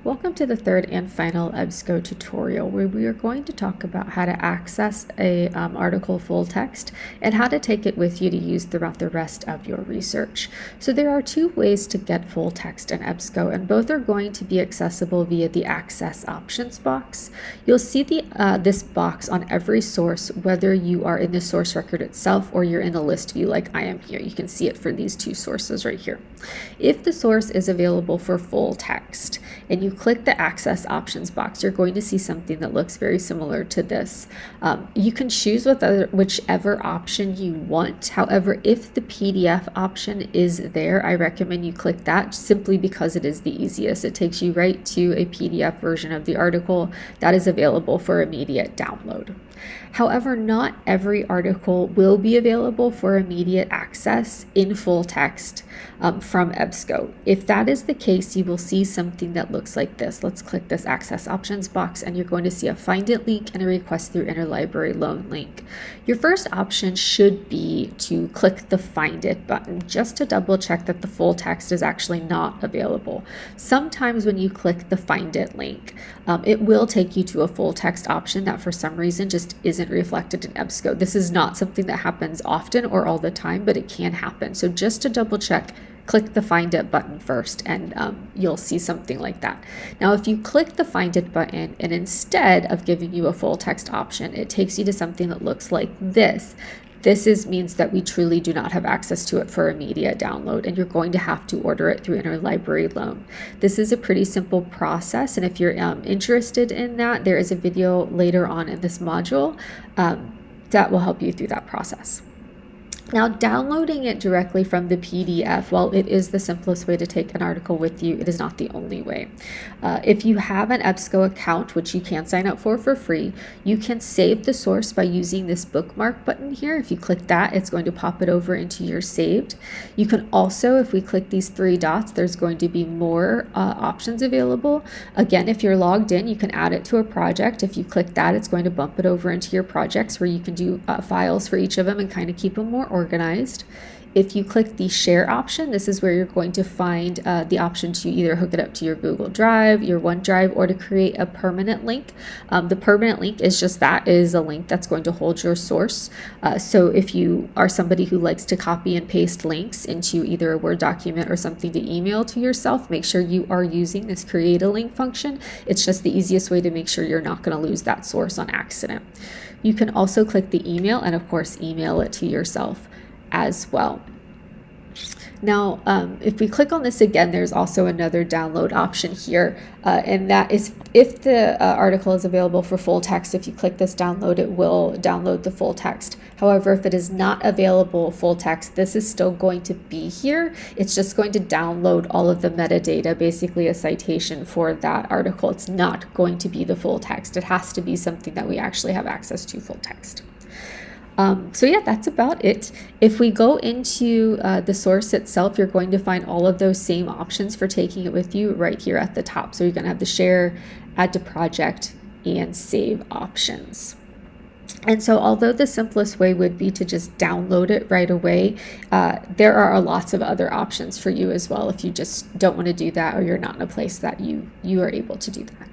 Welcome to the third and final EBSCO tutorial where we are going to talk about how to access a article full text and how to take it with you to use throughout the rest of your research. So there are two ways to get full text in EBSCO, and both are going to be accessible via the Access Options box. You'll see this box on every source, whether you are in the source record itself or you're in a list view like I am here. You can see it for these two sources right here. If the source is available for full text and you click the Access Options box, you're going to see something that looks very similar to this. You can choose whichever option you want. However, if the PDF option is there, I recommend you click that simply because it is the easiest. It takes you right to a PDF version of the article that is available for immediate download. However, not every article will be available for immediate access in full text from EBSCO. If that is the case, you will see something that looks like this. Let's click this Access Options box and you're going to see a Find It link and a Request Through Interlibrary Loan link. Your first option should be to click the Find It button just to double check that the full text is actually not available. Sometimes when you click the Find It link, it will take you to a full text option that for some reason just isn't reflected in EBSCO. This is not something that happens often or all the time, but it can happen. So just to double check, click the Find It button first and you'll see something like that. Now, if you click the Find It button and instead of giving you a full text option, it takes you to something that looks like this. This means that we truly do not have access to it for immediate download, and you're going to have to order it through interlibrary loan. This is a pretty simple process, and if you're interested in that, there is a video later on in this module that will help you through that process. Now, downloading it directly from the PDF, while it is the simplest way to take an article with you, it is not the only way. If you have an EBSCO account, which you can sign up for free, you can save the source by using this bookmark button here. If you click that, it's going to pop it over into your saved. You can also, if we click these three dots, there's going to be more options available. Again, if you're logged in, you can add it to a project. If you click that, it's going to bump it over into your projects where you can do files for each of them and kind of keep them more organized. If you click the share option, this is where you're going to find the option to either hook it up to your Google Drive, your OneDrive, or to create a permanent link. The permanent link is just that, is a link that's going to hold your source. So if you are somebody who likes to copy and paste links into either a Word document or something to email to yourself, make sure you are using this create a link function. It's just the easiest way to make sure you're not going to lose that source on accident. You can also click the email and of course email it to yourself as well. Now, if we click on this again, there's also another download option here, and that is if the article is available for full text. If you click this download, it will download the full text. However, if it is not available full text, this is still going to be here. It's just going to download all of the metadata, basically a citation for that article. It's not going to be the full text. It has to be something that we actually have access to full text. So yeah, that's about it. If we go into the source itself, you're going to find all of those same options for taking it with you right here at the top. So you're going to have the share, add to project, and save options. And so although the simplest way would be to just download it right away, there are lots of other options for you as well if you just don't want to do that or you're not in a place that you are able to do that.